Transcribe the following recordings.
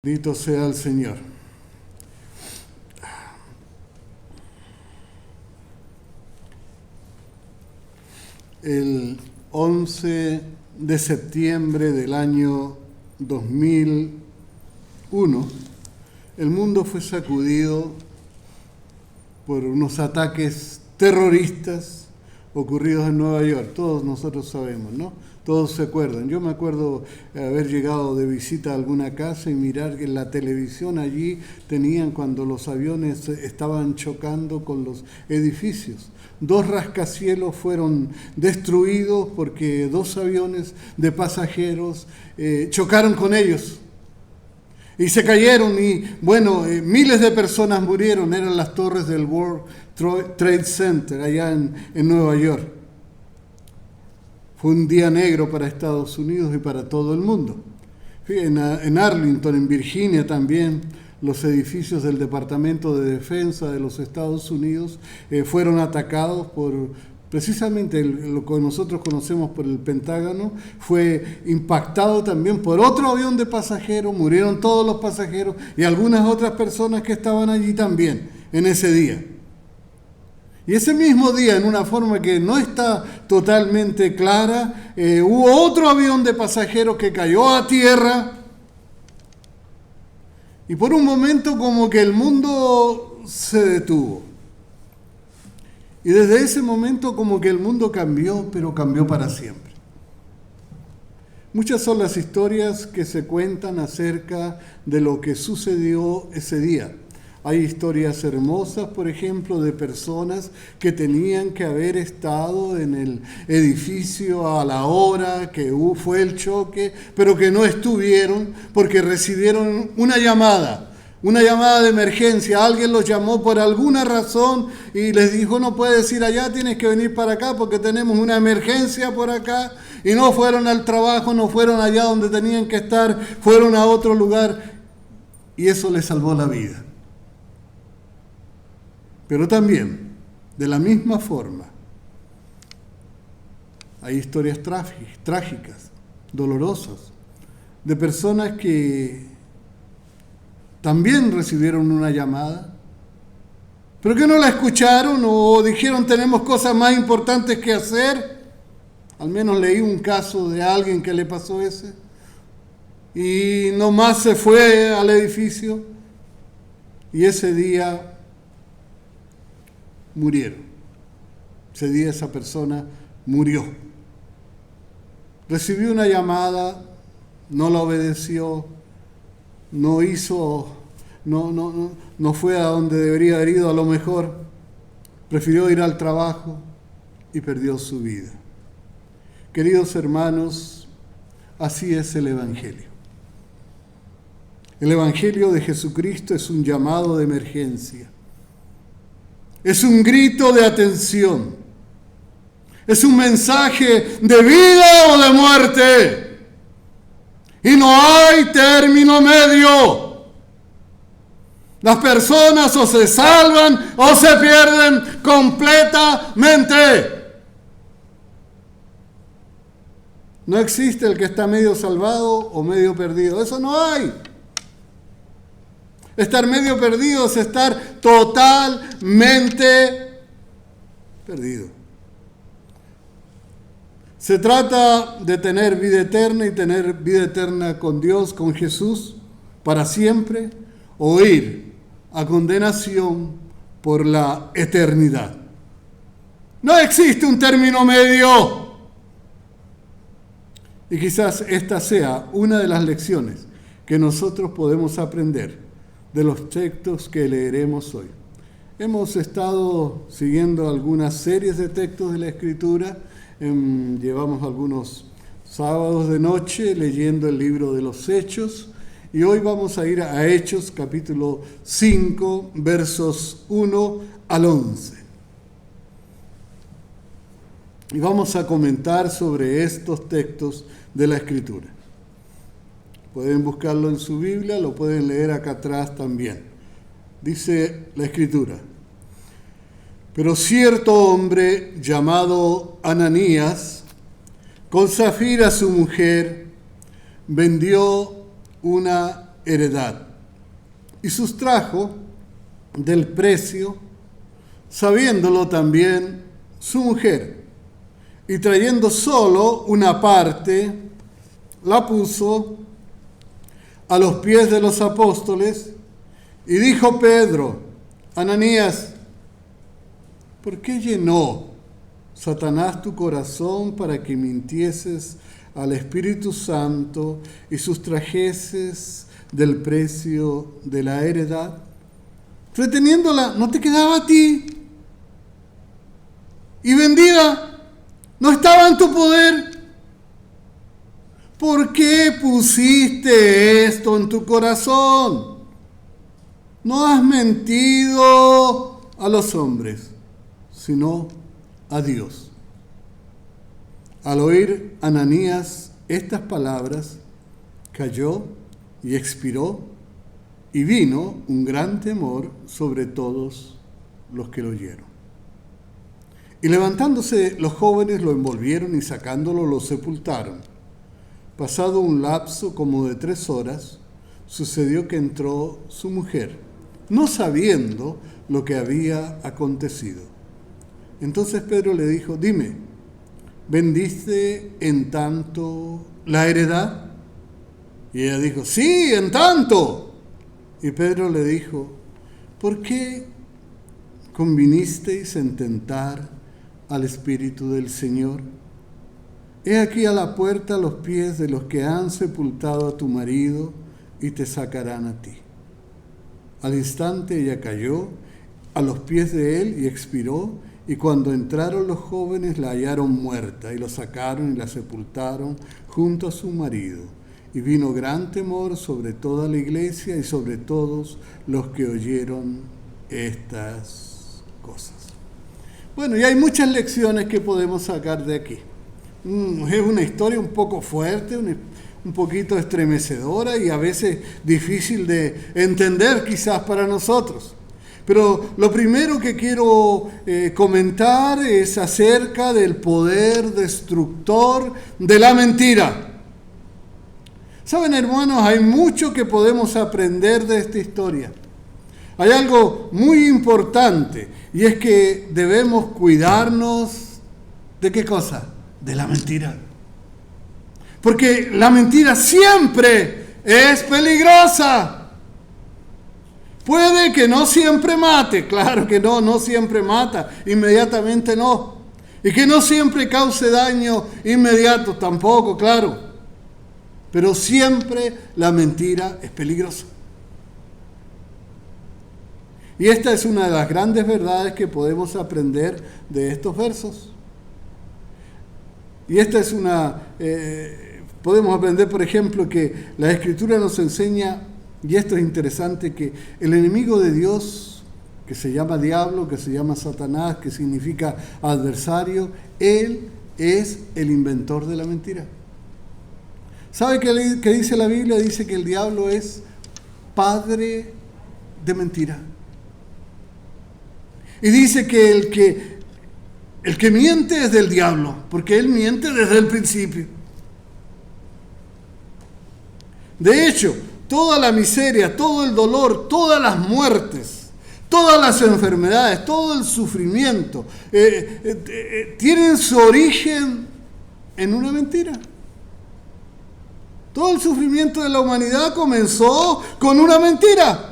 Bendito sea el Señor. El 11 de septiembre del año 2001, el mundo fue sacudido por unos ataques terroristas ocurridos en Nueva York. Todos nosotros sabemos, ¿no? Todos se acuerdan. Yo me acuerdo haber llegado de visita a alguna casa y mirar que en la televisión allí tenían cuando los aviones estaban chocando con los edificios. 2 rascacielos fueron destruidos porque 2 aviones de pasajeros chocaron con ellos. Y se cayeron y, miles de personas murieron. Eran las torres del World Trade Center allá en Nueva York. Fue un día negro para Estados Unidos y para todo el mundo. En Arlington, en Virginia también, los edificios del Departamento de Defensa de los Estados Unidos fueron atacados por, precisamente lo que nosotros conocemos por el Pentágono, fue impactado también por otro avión de pasajeros, murieron todos los pasajeros y algunas otras personas que estaban allí también en ese día. Y ese mismo día, en una forma que no está totalmente clara, hubo otro avión de pasajeros que cayó a tierra y por un momento como que el mundo se detuvo. Y desde ese momento como que el mundo cambió, pero cambió para siempre. Muchas son las historias que se cuentan acerca de lo que sucedió ese día. Hay historias hermosas, por ejemplo, de personas que tenían que haber estado en el edificio a la hora que fue el choque, pero que no estuvieron porque recibieron una llamada de emergencia. Alguien los llamó por alguna razón y les dijo, no puedes ir allá, tienes que venir para acá porque tenemos una emergencia por acá. Y no fueron al trabajo, no fueron allá donde tenían que estar, fueron a otro lugar y eso les salvó la vida. Pero también, de la misma forma, hay historias trágicas, dolorosas, de personas que también recibieron una llamada, pero que no la escucharon o dijeron tenemos cosas más importantes que hacer. Al menos leí un caso de alguien que le pasó ese y nomás se fue al edificio y ese día murieron. Ese día esa persona murió. Recibió una llamada, no la obedeció, no fue a donde debería haber ido a lo mejor, prefirió ir al trabajo y perdió su vida. Queridos hermanos, así es el Evangelio. El Evangelio de Jesucristo es un llamado de emergencia. Es un grito de atención. Es un mensaje de vida o de muerte. Y no hay término medio. Las personas o se salvan o se pierden completamente. No existe el que está medio salvado o medio perdido. Eso no hay. Estar medio perdido es estar totalmente perdido. Se trata de tener vida eterna y tener vida eterna con Dios, con Jesús, para siempre, o ir a condenación por la eternidad. No existe un término medio. Y quizás esta sea una de las lecciones que nosotros podemos aprender de los textos que leeremos hoy. Hemos estado siguiendo algunas series de textos de la Escritura. Llevamos algunos sábados de noche leyendo el libro de los Hechos. Y hoy vamos a ir a Hechos capítulo 5, versos 1 al 11. Y vamos a comentar sobre estos textos de la Escritura. Pueden buscarlo en su Biblia, lo pueden leer acá atrás también. Dice la Escritura: pero cierto hombre llamado Ananías, con Safira su mujer, vendió una heredad. Y sustrajo del precio, sabiéndolo también su mujer, y trayendo solo una parte, la puso a los pies de los apóstoles, y dijo Pedro: Ananías, ¿por qué llenó Satanás tu corazón para que mintieses al Espíritu Santo y sustrajeses del precio de la heredad? Reteniéndola, ¿no te quedaba a ti? Y vendida, ¿no estaba en tu poder? ¿Por qué pusiste esto en tu corazón? No has mentido a los hombres, sino a Dios. Al oír Ananías estas palabras, cayó y expiró, y vino un gran temor sobre todos los que lo oyeron. Y levantándose los jóvenes lo envolvieron y sacándolo lo sepultaron. Pasado un lapso como de 3 horas, sucedió que entró su mujer, no sabiendo lo que había acontecido. Entonces Pedro le dijo: dime, ¿vendiste en tanto la heredad? Y ella dijo: sí, en tanto. Y Pedro le dijo: ¿por qué convinisteis en tentar al Espíritu del Señor? He aquí a la puerta los pies de los que han sepultado a tu marido, y te sacarán a ti. Al instante ella cayó a los pies de él y expiró, y cuando entraron los jóvenes la hallaron muerta, y lo sacaron y la sepultaron junto a su marido. Y vino gran temor sobre toda la iglesia y sobre todos los que oyeron estas cosas. Bueno, y hay muchas lecciones que podemos sacar de aquí. Es una historia un poco fuerte, un poquito estremecedora y a veces difícil de entender quizás para nosotros. Pero lo primero que quiero comentar es acerca del poder destructor de la mentira. Saben, hermanos, hay mucho que podemos aprender de esta historia. Hay algo muy importante, y es que debemos cuidarnos ¿de qué cosa? De la mentira. Porque la mentira siempre es peligrosa. Puede que no siempre mate, claro que no siempre mata, inmediatamente no. Y que no siempre cause daño inmediato, tampoco, claro. Pero siempre la mentira es peligrosa. Y esta es una de las grandes verdades que podemos aprender de estos versos. Y esta es podemos aprender, por ejemplo, que la Escritura nos enseña, y esto es interesante, que el enemigo de Dios, que se llama diablo, que se llama Satanás, que significa adversario, él es el inventor de la mentira. ¿Sabe qué dice la Biblia? Dice que el diablo es padre de mentira. Y dice que el que miente es del diablo, porque él miente desde el principio. De hecho, toda la miseria, todo el dolor, todas las muertes, todas las enfermedades, todo el sufrimiento, tienen su origen en una mentira. Todo el sufrimiento de la humanidad comenzó con una mentira.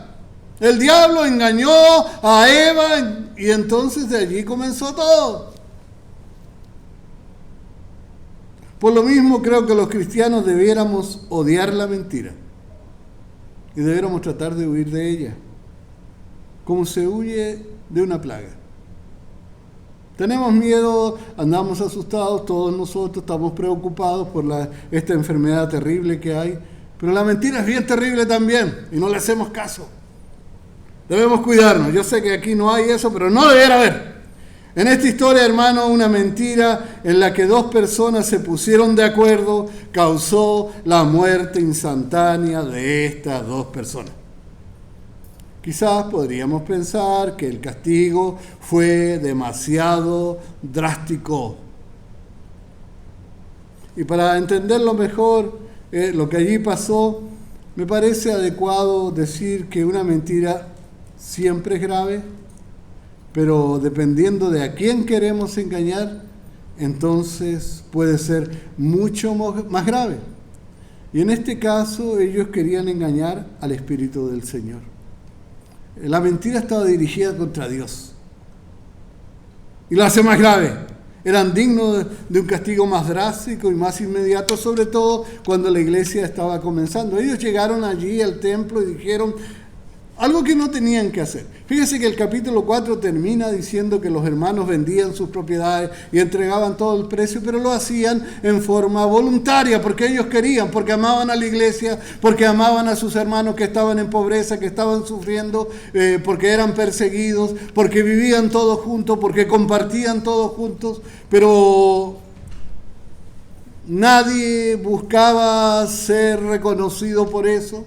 El diablo engañó a Eva y entonces de allí comenzó todo. Por lo mismo creo que los cristianos debiéramos odiar la mentira y debiéramos tratar de huir de ella, como se huye de una plaga. Tenemos miedo, andamos asustados, todos nosotros estamos preocupados por esta enfermedad terrible que hay, pero la mentira es bien terrible también y no le hacemos caso. Debemos cuidarnos. Yo sé que aquí no hay eso, pero no debería haber. En esta historia, hermano, una mentira en la que 2 personas se pusieron de acuerdo causó la muerte instantánea de estas 2 personas. Quizás podríamos pensar que el castigo fue demasiado drástico. Y para entenderlo mejor, lo que allí pasó, Me parece adecuado decir que una mentira siempre es grave, pero dependiendo de a quién queremos engañar, entonces puede ser mucho más grave. Y en este caso ellos querían engañar al Espíritu del Señor. La mentira estaba dirigida contra Dios. Y lo hace más grave. Eran dignos de un castigo más drástico y más inmediato, sobre todo cuando la iglesia estaba comenzando. Ellos llegaron allí al templo y dijeron algo que no tenían que hacer. Fíjese que el capítulo 4 termina diciendo que los hermanos vendían sus propiedades y entregaban todo el precio, pero lo hacían en forma voluntaria, porque ellos querían, porque amaban a la iglesia, porque amaban a sus hermanos que estaban en pobreza, que estaban sufriendo, porque eran perseguidos, porque vivían todos juntos, porque compartían todos juntos, pero nadie buscaba ser reconocido por eso.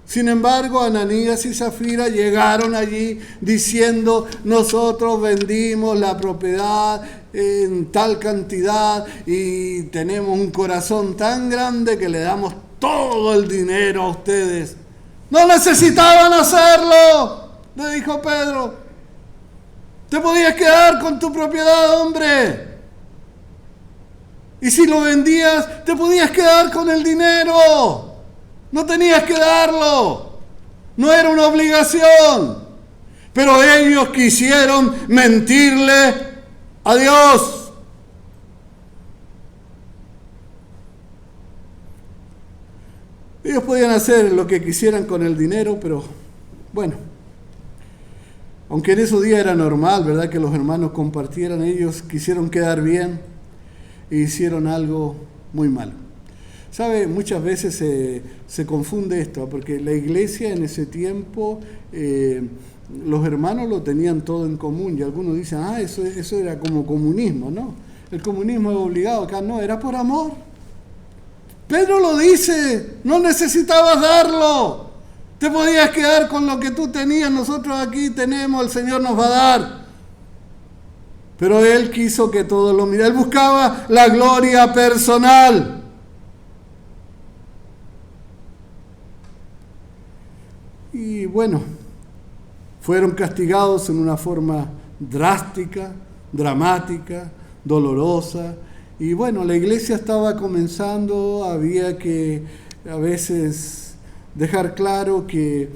Sin embargo, Ananías y Zafira llegaron allí diciendo: nosotros vendimos la propiedad en tal cantidad y tenemos un corazón tan grande que le damos todo el dinero a ustedes. No necesitaban hacerlo, le dijo Pedro. Te podías quedar con tu propiedad, hombre. Y si lo vendías, te podías quedar con el dinero. No tenías que darlo, no era una obligación, pero ellos quisieron mentirle a Dios. Ellos podían hacer lo que quisieran con el dinero, pero bueno, aunque en esos días era normal, ¿verdad?, que los hermanos compartieran, ellos quisieron quedar bien e hicieron algo muy malo. ¿Sabe? Muchas veces se confunde esto, porque la iglesia en ese tiempo, los hermanos lo tenían todo en común, y algunos dicen, eso era como comunismo, ¿no? El comunismo es obligado, acá no, era por amor. Pedro lo dice, no necesitabas darlo, te podías quedar con lo que tú tenías, nosotros aquí tenemos, el Señor nos va a dar. Pero él quiso que todos lo miraran, él buscaba la gloria personal. Y bueno, fueron castigados en una forma drástica, dramática, dolorosa. Y bueno, la iglesia estaba comenzando, había que a veces dejar claro que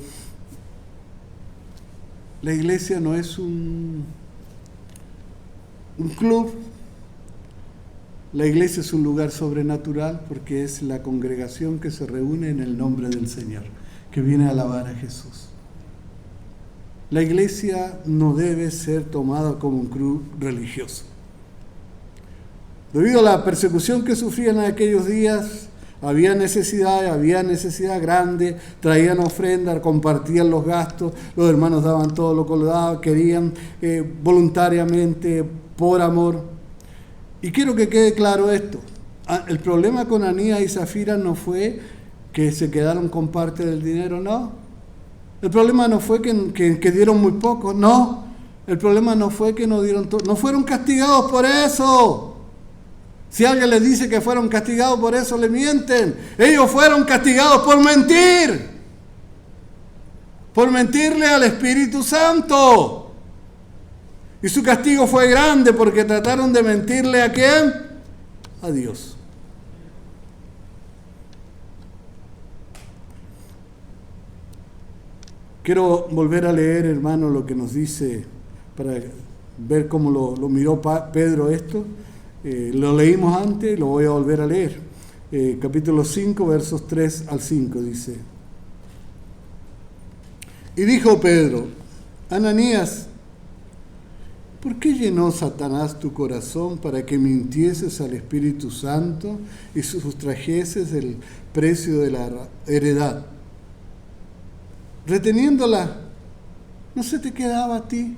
la iglesia no es un club, la iglesia es un lugar sobrenatural porque es la congregación que se reúne en el nombre del Señor, que viene a alabar a Jesús. La iglesia no debe ser tomada como un club religioso. Debido a la persecución que sufrían en aquellos días, había necesidad grande, traían ofrendas, compartían los gastos, los hermanos daban todo lo que les daban, querían voluntariamente, por amor. Y quiero que quede claro esto. El problema con Ananías y Zafira no fue que se quedaron con parte del dinero, no. El problema no fue que dieron muy poco, no. El problema no fue que no dieron todo, no fueron castigados por eso. Si alguien les dice que fueron castigados por eso, le mienten. Ellos fueron castigados por mentir. Por mentirle al Espíritu Santo. Y su castigo fue grande porque trataron de mentirle ¿a quién? A Dios. Quiero volver a leer, hermano, lo que nos dice para ver cómo lo miró Pedro esto. Lo leímos antes, lo voy a volver a leer. Capítulo 5, versos 3 al 5 dice: Y dijo Pedro: Ananías, ¿por qué llenó Satanás tu corazón para que mintieses al Espíritu Santo y sustrajeses el precio de la heredad? Reteniéndola, ¿no se te quedaba a ti?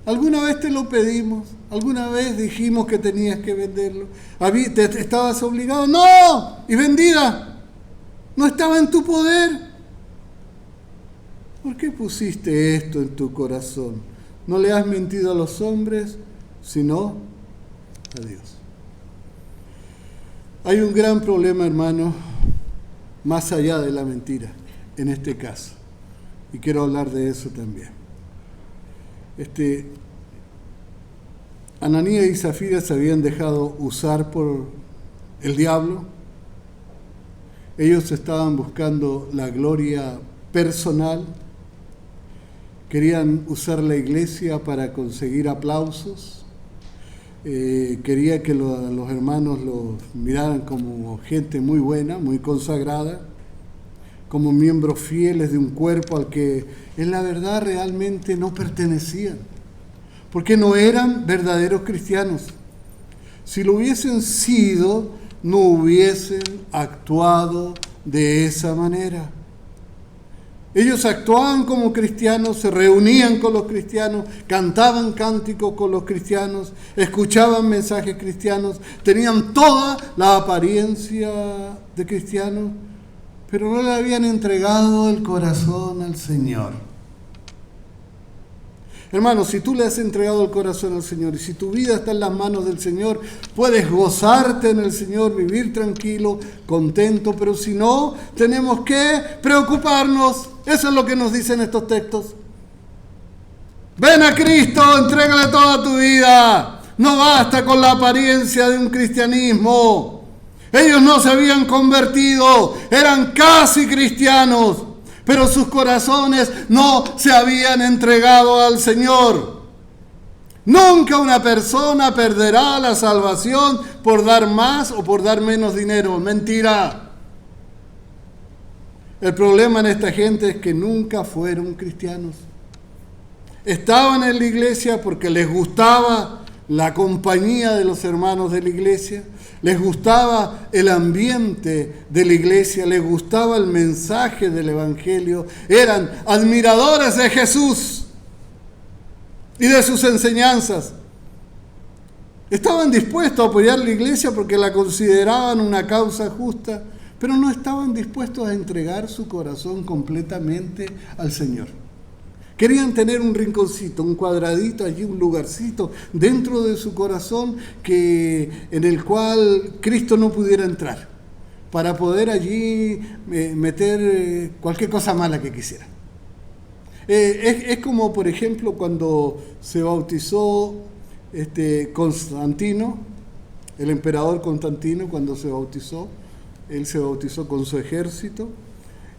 ¿Alguna vez te lo pedimos? ¿Alguna vez dijimos que tenías que venderlo? ¿Estabas obligado? ¡No! ¿Y vendida? ¿No estaba en tu poder? ¿Por qué pusiste esto en tu corazón? No le has mentido a los hombres, sino a Dios. Hay un gran problema, hermano, más allá de la mentira, en este caso. Y quiero hablar de eso también. Ananías y Zafira se habían dejado usar por el diablo. Ellos estaban buscando la gloria personal. Querían usar la iglesia para conseguir aplausos. Quería que los hermanos los miraran como gente muy buena, muy consagrada, como miembros fieles de un cuerpo al que en la verdad realmente no pertenecían, porque no eran verdaderos cristianos. Si lo hubiesen sido, no hubiesen actuado de esa manera. Ellos actuaban como cristianos, se reunían con los cristianos, cantaban cánticos con los cristianos, escuchaban mensajes cristianos, tenían toda la apariencia de cristianos, pero no le habían entregado el corazón al Señor. Hermanos, si tú le has entregado el corazón al Señor y si tu vida está en las manos del Señor, puedes gozarte en el Señor, vivir tranquilo, contento, pero si no, tenemos que preocuparnos. Eso es lo que nos dicen estos textos. Ven a Cristo, entrégale toda tu vida. No basta con la apariencia de un cristianismo. Ellos no se habían convertido, eran casi cristianos, pero sus corazones no se habían entregado al Señor. Nunca una persona perderá la salvación por dar más o por dar menos dinero. Mentira. El problema en esta gente es que nunca fueron cristianos. Estaban en la iglesia porque les gustaba la compañía de los hermanos de la iglesia, les gustaba el ambiente de la iglesia, les gustaba el mensaje del evangelio, eran admiradores de Jesús y de sus enseñanzas. Estaban dispuestos a apoyar la iglesia porque la consideraban una causa justa, pero no estaban dispuestos a entregar su corazón completamente al Señor. Querían tener un rinconcito, un cuadradito allí, un lugarcito dentro de su corazón en el cual Cristo no pudiera entrar, para poder allí meter cualquier cosa mala que quisiera. Es como, por ejemplo, cuando se bautizó Constantino, el emperador Constantino, cuando se bautizó, él se bautizó con su ejército.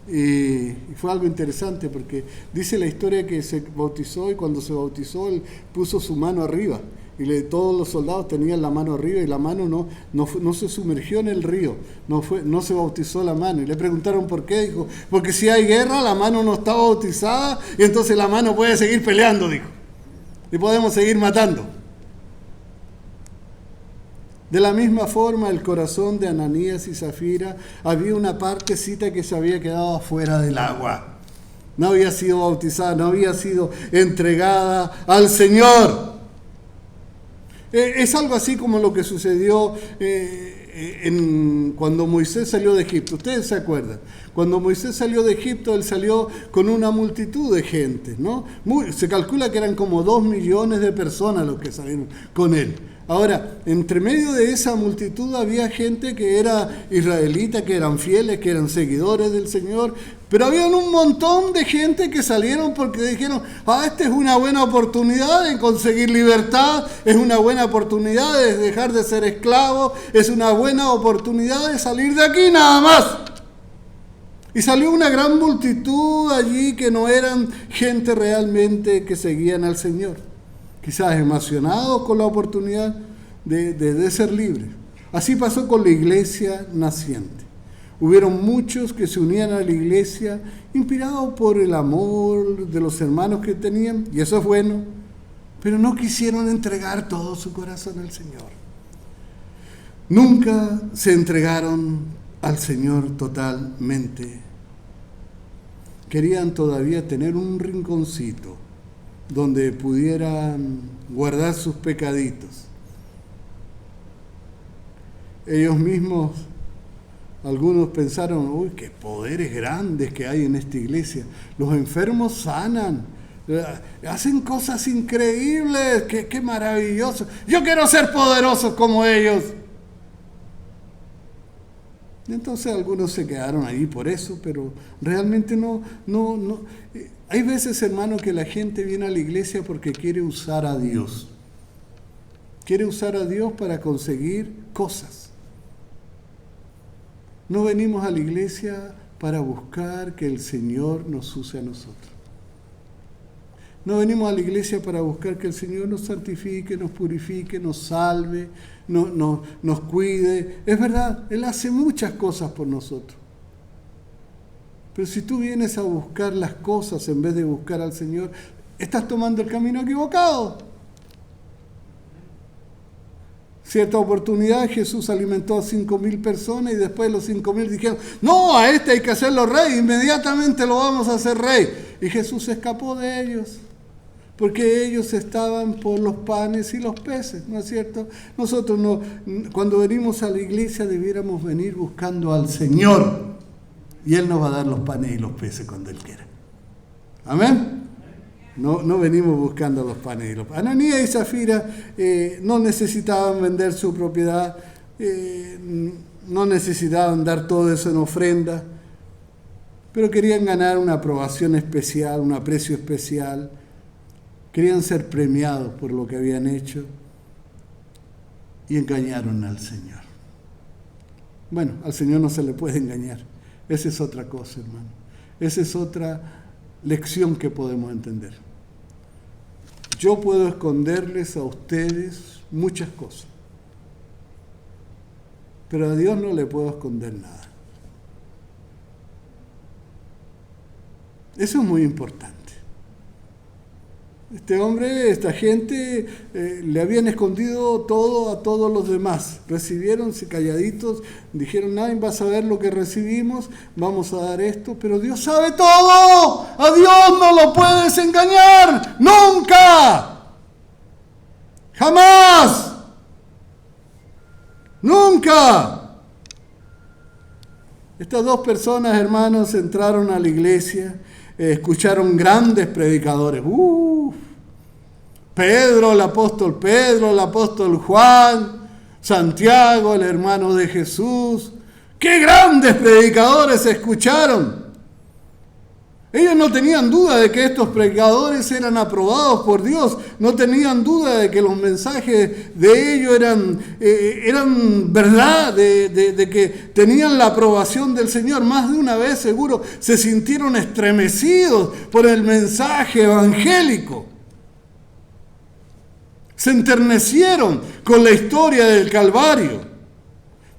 Y fue algo interesante porque dice la historia que se bautizó y cuando se bautizó él puso su mano arriba y todos los soldados tenían la mano arriba y la mano no se sumergió en el río, no se bautizó la mano. Y le preguntaron por qué, dijo, porque si hay guerra la mano no está bautizada y entonces la mano puede seguir peleando, dijo, y podemos seguir matando. De la misma forma, el corazón de Ananías y Zafira había una partecita que se había quedado afuera del agua. No había sido bautizada, no había sido entregada al Señor. Es algo así como lo que sucedió cuando Moisés salió de Egipto. Ustedes se acuerdan. Cuando Moisés salió de Egipto, él salió con una multitud de gente, ¿no? Se calcula que eran como 2 millones de personas los que salieron con él. Ahora, entre medio de esa multitud había gente que era israelita, que eran fieles, que eran seguidores del Señor, pero había un montón de gente que salieron porque dijeron, esta es una buena oportunidad de conseguir libertad, es una buena oportunidad de dejar de ser esclavo, es una buena oportunidad de salir de aquí nada más. Y salió una gran multitud allí que no eran gente realmente que seguían al Señor. Quizás emocionados con la oportunidad de ser libres. Así pasó con la iglesia naciente. Hubieron muchos que se unían a la iglesia inspirados por el amor de los hermanos que tenían, y eso es bueno, pero no quisieron entregar todo su corazón al Señor. Nunca se entregaron al Señor totalmente. Querían todavía tener un rinconcito donde pudieran guardar sus pecaditos. Ellos mismos, algunos pensaron, uy, qué poderes grandes que hay en esta iglesia. Los enfermos sanan, hacen cosas increíbles, qué maravilloso. Yo quiero ser poderoso como ellos. Entonces algunos se quedaron ahí por eso, pero realmente no. Hay veces, hermano, que la gente viene a la iglesia porque quiere usar a Dios. Quiere usar a Dios para conseguir cosas. No venimos a la iglesia para buscar que el Señor nos use a nosotros. No venimos a la iglesia para buscar que el Señor nos santifique, nos purifique, nos salve, nos cuide. Es verdad, Él hace muchas cosas por nosotros. Pero si tú vienes a buscar las cosas en vez de buscar al Señor, estás tomando el camino equivocado. Cierta oportunidad Jesús alimentó a 5,000 personas y después los 5,000 dijeron, no, a este hay que hacerlo rey, inmediatamente lo vamos a hacer rey. Y Jesús se escapó de ellos, porque ellos estaban por los panes y los peces, ¿no es cierto? Nosotros no, cuando venimos a la iglesia debiéramos venir buscando al Señor y Él nos va a dar los panes y los peces cuando Él quiera. Amén. No venimos buscando los panes y los peces. Ananías y Zafira no necesitaban vender su propiedad, no necesitaban dar todo eso en ofrenda, pero querían ganar una aprobación especial, un aprecio especial. Querían ser premiados por lo que habían hecho y engañaron al Señor. Bueno, al Señor no se le puede engañar. Esa es otra cosa, hermano. Esa es otra lección que podemos entender. Yo puedo esconderles a ustedes muchas cosas, pero a Dios no le puedo esconder nada. Eso es muy importante. Este hombre, esta gente, le habían escondido todo a todos los demás. Recibieron calladitos, dijeron, nadie va a saber lo que recibimos, vamos a dar esto, pero Dios sabe todo. A Dios no lo puedes engañar, nunca, jamás, nunca. Estas dos personas, hermanos, entraron a la iglesia, escucharon grandes predicadores. Pedro, el apóstol Juan, Santiago, el hermano de Jesús. ¡Qué grandes predicadores escucharon! Ellos no tenían duda de que estos predicadores eran aprobados por Dios. No tenían duda de que los mensajes de ellos eran verdad, de que tenían la aprobación del Señor. Más de una vez seguro se sintieron estremecidos por el mensaje evangélico. Se enternecieron con la historia del Calvario.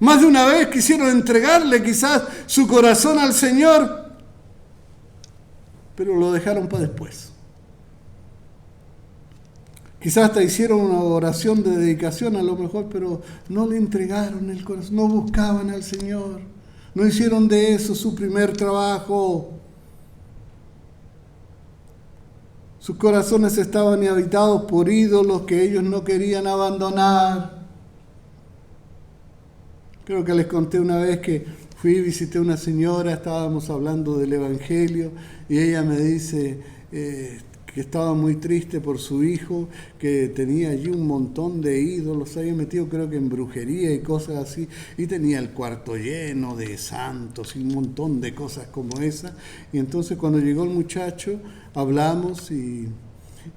Más de una vez quisieron entregarle quizás su corazón al Señor, pero lo dejaron para después. Quizás hasta hicieron una oración de dedicación a lo mejor, pero no le entregaron el corazón, no buscaban al Señor, no hicieron de eso su primer trabajo. Sus corazones estaban habitados por ídolos que ellos no querían abandonar. Creo que les conté una vez que fui y visité a una señora, estábamos hablando del Evangelio, y ella me dice que estaba muy triste por su hijo, que tenía allí un montón de ídolos, se había metido creo que en brujería y cosas así, y tenía el cuarto lleno de santos y un montón de cosas como esa. Y entonces cuando llegó el muchacho, hablamos y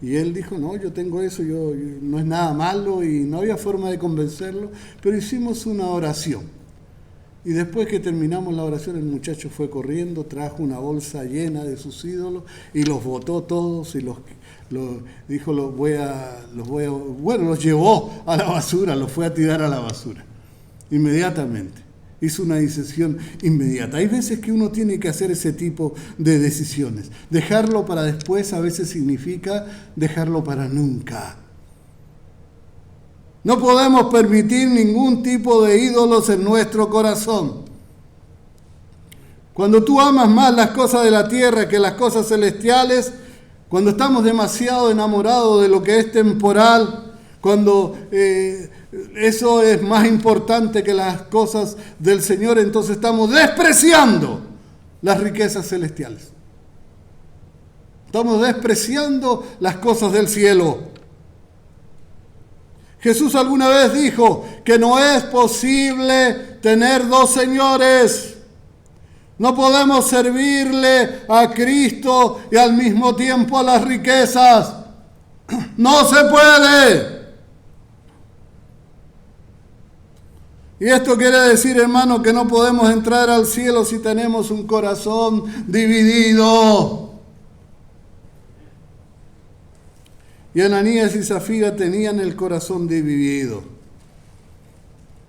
él dijo, no, yo tengo eso, yo no es nada malo, y no había forma de convencerlo, pero hicimos una oración. Y después que terminamos la oración, el muchacho fue corriendo, trajo una bolsa llena de sus ídolos y los botó todos y los llevó a la basura, los fue a tirar a la basura. Inmediatamente. Hizo una decisión inmediata. Hay veces que uno tiene que hacer ese tipo de decisiones. Dejarlo para después a veces significa dejarlo para nunca. No podemos permitir ningún tipo de ídolos en nuestro corazón. Cuando tú amas más las cosas de la tierra que las cosas celestiales, cuando estamos demasiado enamorados de lo que es temporal, cuando eso es más importante que las cosas del Señor, entonces estamos despreciando las riquezas celestiales. Estamos despreciando las cosas del cielo. Jesús alguna vez dijo que no es posible tener dos señores. No podemos servirle a Cristo y al mismo tiempo a las riquezas. No se puede. Y esto quiere decir, hermano, que no podemos entrar al cielo si tenemos un corazón dividido. Y Ananías y Zafira tenían el corazón dividido.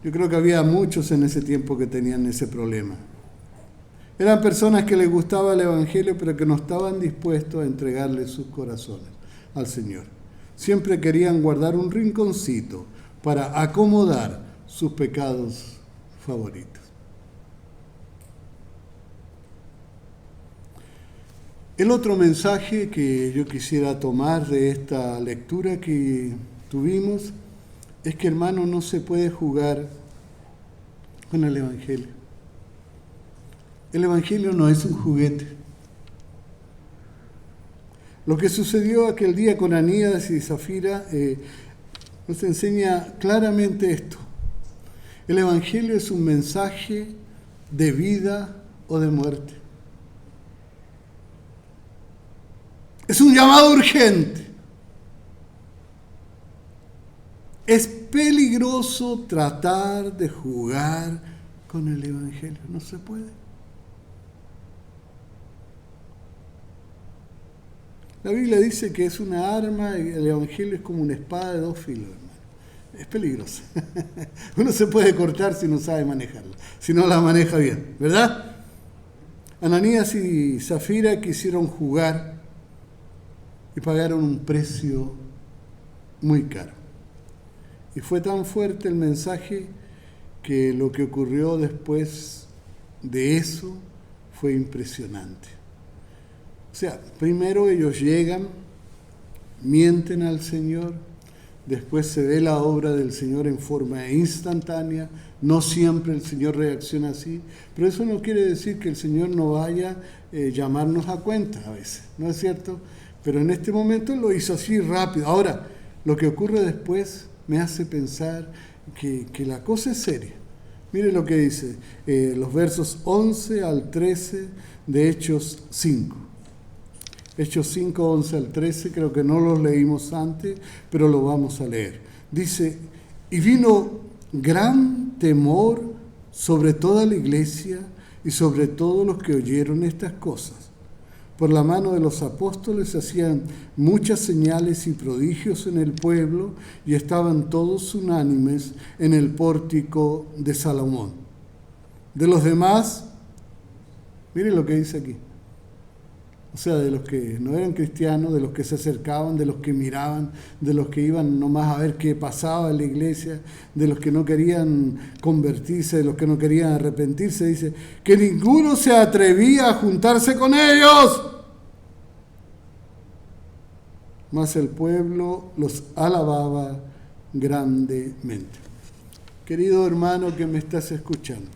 Yo creo que había muchos en ese tiempo que tenían ese problema. Eran personas que les gustaba el Evangelio, pero que no estaban dispuestos a entregarle sus corazones al Señor. Siempre querían guardar un rinconcito para acomodar sus pecados favoritos. El otro mensaje que yo quisiera tomar de esta lectura que tuvimos es que, hermano, no se puede jugar con el Evangelio. El Evangelio no es un juguete. Lo que sucedió aquel día con Ananías y Zafira nos enseña claramente esto. El Evangelio es un mensaje de vida o de muerte. Es un llamado urgente. Es peligroso tratar de jugar con el Evangelio. No se puede. La Biblia dice que es una arma y el Evangelio es como una espada de dos filos, hermano. Es peligroso. Uno se puede cortar si no sabe manejarla, si no la maneja bien, ¿verdad? Ananías y Zafira quisieron jugar y pagaron un precio muy caro. Y fue tan fuerte el mensaje que lo que ocurrió después de eso fue impresionante. O sea, primero ellos llegan, mienten al Señor, después se ve la obra del Señor en forma instantánea. No siempre el Señor reacciona así, pero eso no quiere decir que el Señor no vaya a llamarnos a cuenta a veces, ¿no es cierto? Pero en este momento lo hizo así rápido. Ahora, lo que ocurre después me hace pensar que la cosa es seria. Mire lo que dice los versos 11 al 13 de Hechos 5. Hechos 5, 11 al 13, creo que no los leímos antes, pero lo vamos a leer. Dice, y vino gran temor sobre toda la iglesia y sobre todos los que oyeron estas cosas. Por la mano de los apóstoles hacían muchas señales y prodigios en el pueblo y estaban todos unánimes en el pórtico de Salomón. De los demás, miren lo que dice aquí. O sea, de los que no eran cristianos, de los que se acercaban, de los que miraban, de los que iban nomás a ver qué pasaba en la iglesia, de los que no querían convertirse, de los que no querían arrepentirse, dice que ninguno se atrevía a juntarse con ellos. Mas el pueblo los alababa grandemente. Querido hermano que me estás escuchando,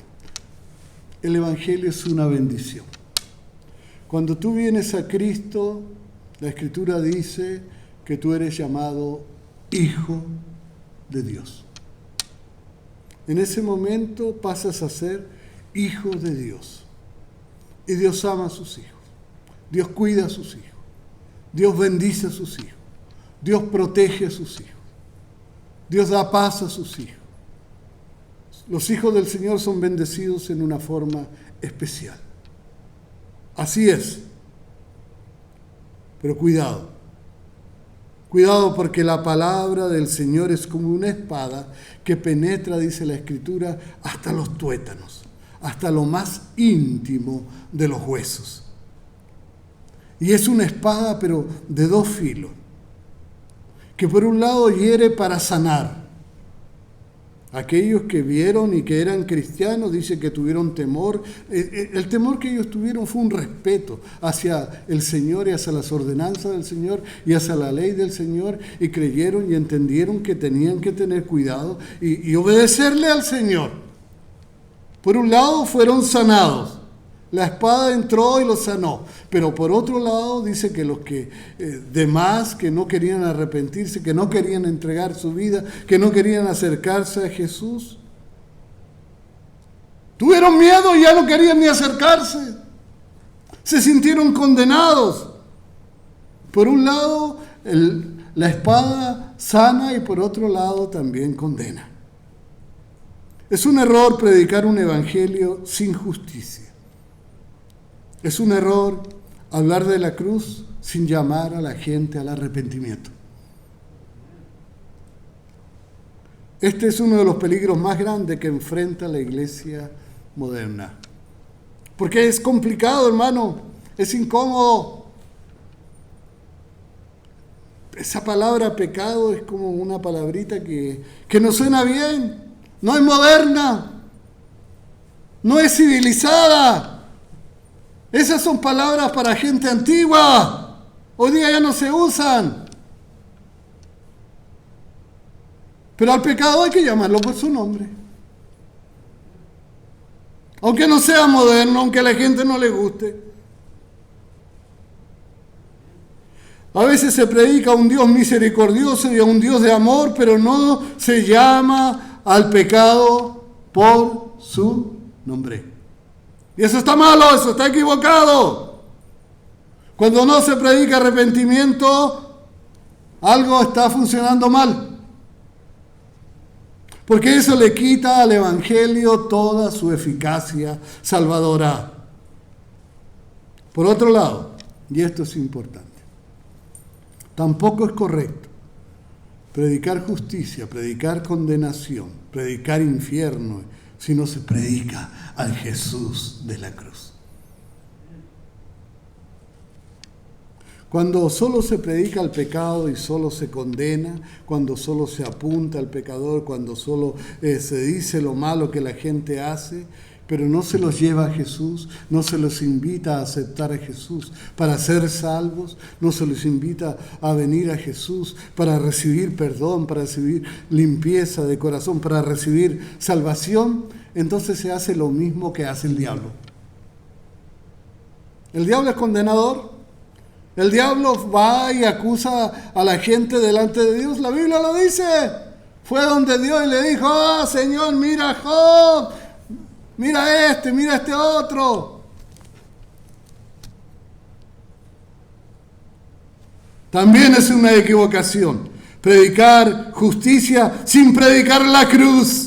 el Evangelio es una bendición. Cuando tú vienes a Cristo, la Escritura dice que tú eres llamado Hijo de Dios. En ese momento pasas a ser hijo de Dios. Y Dios ama a sus hijos. Dios cuida a sus hijos. Dios bendice a sus hijos. Dios protege a sus hijos. Dios da paz a sus hijos. Los hijos del Señor son bendecidos en una forma especial. Así es. Pero cuidado. Cuidado porque la palabra del Señor es como una espada que penetra, dice la Escritura, hasta los tuétanos, hasta lo más íntimo de los huesos. Y es una espada, pero de dos filos, que por un lado hiere para sanar. Aquellos que vieron y que eran cristianos, dice que tuvieron temor. El temor que ellos tuvieron fue un respeto hacia el Señor y hacia las ordenanzas del Señor y hacia la ley del Señor, y creyeron y entendieron que tenían que tener cuidado y obedecerle al Señor. Por un lado fueron sanados, La espada entró y los sanó. Pero por otro lado dice que los que demás que no querían arrepentirse, que no querían entregar su vida, que no querían acercarse a Jesús, tuvieron miedo y ya no querían ni acercarse. Se sintieron condenados. Por un lado, la espada sana y por otro lado también condena. Es un error predicar un evangelio sin justicia. Es un error hablar de la cruz sin llamar a la gente al arrepentimiento. Este es uno de los peligros más grandes que enfrenta la iglesia moderna. Porque es complicado, hermano, es incómodo. Esa palabra pecado es como una palabrita que no suena bien, no es moderna, no es civilizada. Esas son palabras para gente antigua. Hoy día ya no se usan. Pero al pecado hay que llamarlo por su nombre. Aunque no sea moderno, aunque a la gente no le guste. A veces se predica a un Dios misericordioso y a un Dios de amor, pero no se llama al pecado por su nombre. Y eso está malo, eso está equivocado. Cuando no se predica arrepentimiento, algo está funcionando mal. Porque eso le quita al evangelio toda su eficacia salvadora. Por otro lado, y esto es importante, tampoco es correcto predicar justicia, predicar condenación, predicar infierno, si no se predica al Jesús de la cruz. Cuando solo se predica al pecado y solo se condena, cuando solo se apunta al pecador, cuando solo se dice lo malo que la gente hace, pero no se los lleva a Jesús, no se los invita a aceptar a Jesús para ser salvos, no se los invita a venir a Jesús para recibir perdón, para recibir limpieza de corazón, para recibir salvación, entonces se hace lo mismo que hace el diablo. El diablo es condenador. El diablo va y acusa a la gente delante de Dios. La Biblia lo dice. Fue donde Dios y le dijo, Señor, mira a Job, mira este otro. También es una equivocación predicar justicia sin predicar la cruz.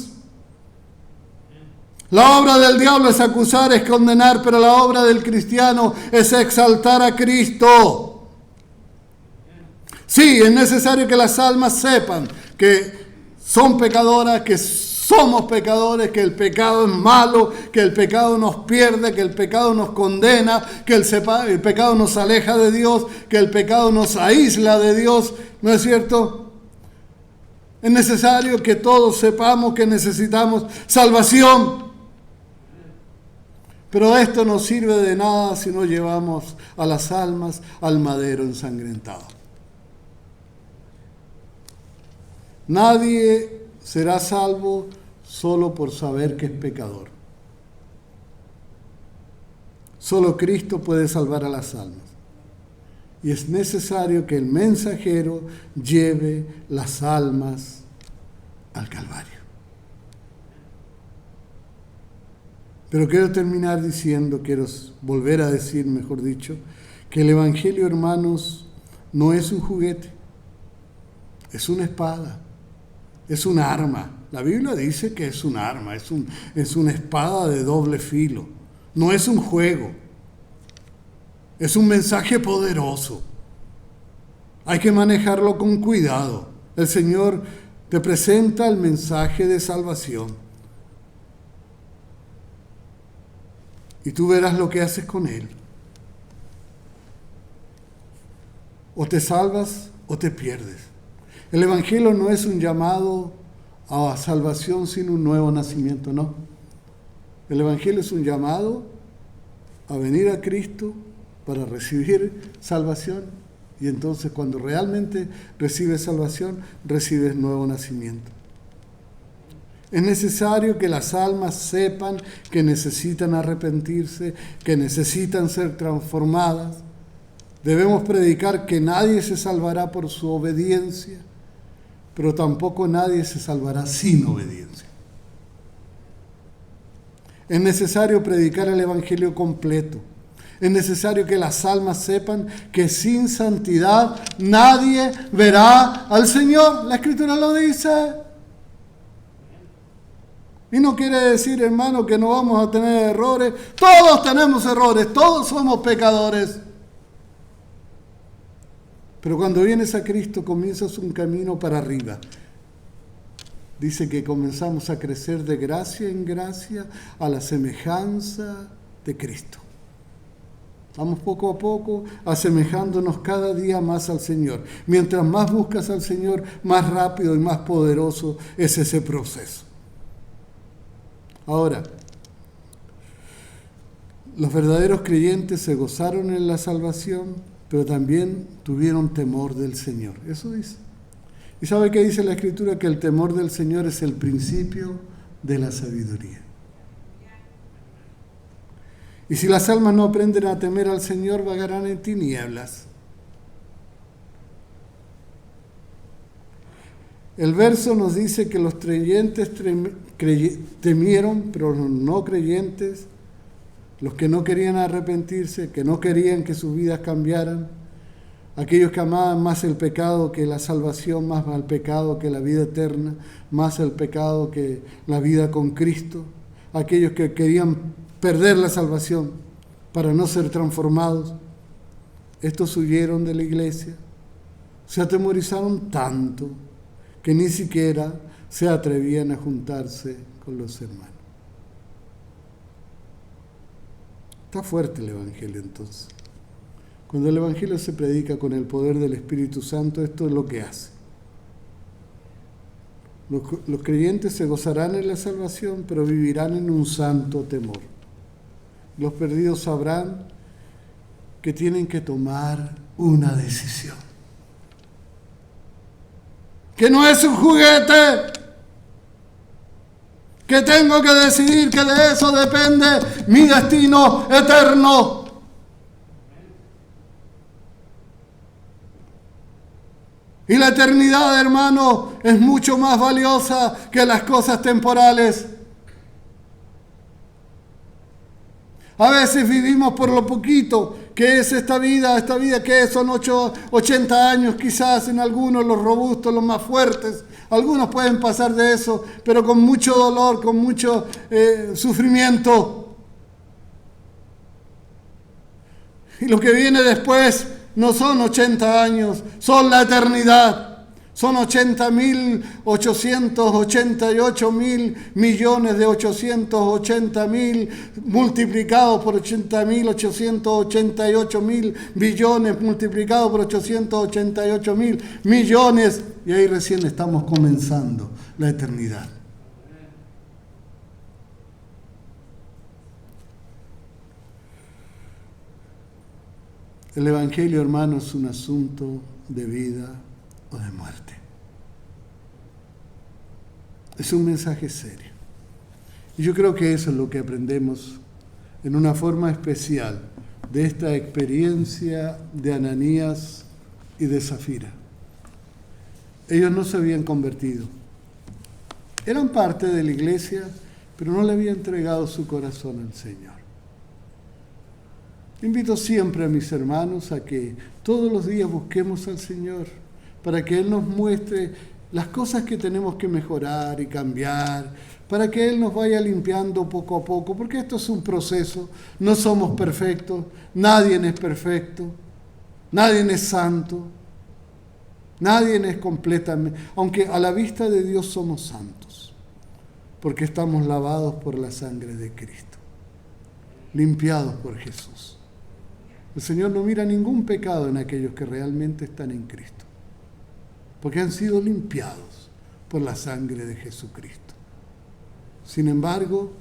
La obra del diablo es acusar, es condenar, pero la obra del cristiano es exaltar a Cristo. Sí, es necesario que las almas sepan que son pecadoras, que somos pecadores, que el pecado es malo, que el pecado nos pierde, que el pecado nos condena, que el pecado nos aleja de Dios, que el pecado nos aísla de Dios, ¿no es cierto? Es necesario que todos sepamos que necesitamos salvación. Pero esto no sirve de nada si no llevamos a las almas al madero ensangrentado. Nadie será salvo solo por saber que es pecador. Solo Cristo puede salvar a las almas. Y es necesario que el mensajero lleve las almas al Calvario. Pero quiero terminar diciendo, quiero volver a decir, mejor dicho, que el Evangelio, hermanos, no es un juguete, es una espada, es un arma. La Biblia dice que es un arma, es una espada de doble filo, no es un juego, es un mensaje poderoso. Hay que manejarlo con cuidado. El Señor te presenta el mensaje de salvación. Y tú verás lo que haces con él. O te salvas o te pierdes. El Evangelio no es un llamado a salvación sin un nuevo nacimiento, no. El Evangelio es un llamado a venir a Cristo para recibir salvación. Y entonces cuando realmente recibes salvación, recibes nuevo nacimiento. Es necesario que las almas sepan que necesitan arrepentirse, que necesitan ser transformadas. Debemos predicar que nadie se salvará por su obediencia, pero tampoco nadie se salvará sin obediencia. Es necesario predicar el Evangelio completo. Es necesario que las almas sepan que sin santidad nadie verá al Señor. La Escritura lo dice. Y no quiere decir, hermano, que no vamos a tener errores. Todos tenemos errores, todos somos pecadores. Pero cuando vienes a Cristo comienzas un camino para arriba. Dice que comenzamos a crecer de gracia en gracia a la semejanza de Cristo. Vamos poco a poco asemejándonos cada día más al Señor. Mientras más buscas al Señor, más rápido y más poderoso es ese proceso. Ahora, los verdaderos creyentes se gozaron en la salvación, pero también tuvieron temor del Señor. Eso dice. ¿Y sabe qué dice la Escritura? Que el temor del Señor es el principio de la sabiduría. Y si las almas no aprenden a temer al Señor, vagarán en tinieblas. El verso nos dice que los creyentes temieron, pero los no creyentes, los que no querían arrepentirse, que no querían que sus vidas cambiaran, aquellos que amaban más el pecado que la salvación, más el pecado que la vida eterna, más el pecado que la vida con Cristo, aquellos que querían perder la salvación para no ser transformados, estos huyeron de la iglesia, se atemorizaron tanto que ni siquiera se atrevían a juntarse con los hermanos. Está fuerte el Evangelio entonces. Cuando el Evangelio se predica con el poder del Espíritu Santo, esto es lo que hace. Los creyentes se gozarán en la salvación, pero vivirán en un santo temor. Los perdidos sabrán que tienen que tomar una decisión. Que no es un juguete, que tengo que decidir que de eso depende mi destino eterno. Y la eternidad, hermano, es mucho más valiosa que las cosas temporales. A veces vivimos por lo poquito que es esta vida que son 80 años quizás en algunos, los robustos, los más fuertes. Algunos pueden pasar de eso, pero con mucho dolor, con mucho sufrimiento. Y lo que viene después no son 80 años, son la eternidad. Son 80.888.000 millones de 880.000 multiplicado por 80.888.000 billones multiplicado por 888.000 millones. Y ahí recién estamos comenzando la eternidad. El Evangelio, hermano, es un asunto de vida o de muerte. Es un mensaje serio. Y yo creo que eso es lo que aprendemos en una forma especial de esta experiencia de Ananías y de Zafira. Ellos no se habían convertido. Eran parte de la iglesia, pero no le habían entregado su corazón al Señor. Invito siempre a mis hermanos a que todos los días busquemos al Señor para que Él nos muestre las cosas que tenemos que mejorar y cambiar, para que Él nos vaya limpiando poco a poco, porque esto es un proceso, no somos perfectos, nadie es perfecto, nadie es santo, nadie es completamente, aunque a la vista de Dios somos santos, porque estamos lavados por la sangre de Cristo, limpiados por Jesús. El Señor no mira ningún pecado en aquellos que realmente están en Cristo, porque han sido limpiados por la sangre de Jesucristo. Sin embargo,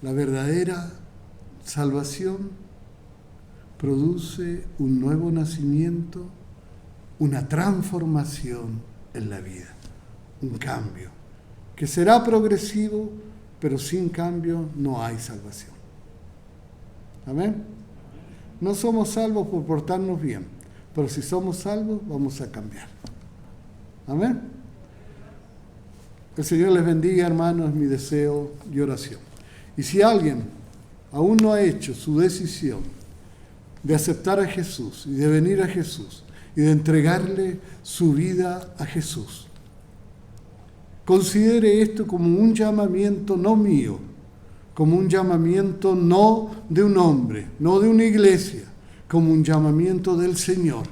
la verdadera salvación produce un nuevo nacimiento, una transformación en la vida, un cambio. que será progresivo, pero sin cambio no hay salvación. Amén. No somos salvos por portarnos bien, pero si somos salvos vamos a cambiar. Amén. El Señor les bendiga, hermanos, es mi deseo y oración. Y si alguien aún no ha hecho su decisión de aceptar a Jesús y de venir a Jesús y de entregarle su vida a Jesús, considere esto como un llamamiento no mío, como un llamamiento no de un hombre, no de una iglesia, como un llamamiento del Señor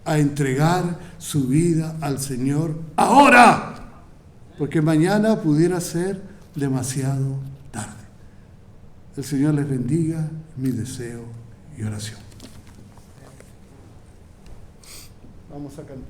a entregar su vida al Señor ahora, porque mañana pudiera ser demasiado tarde. El Señor les bendiga, mi deseo y oración. Vamos a cantar.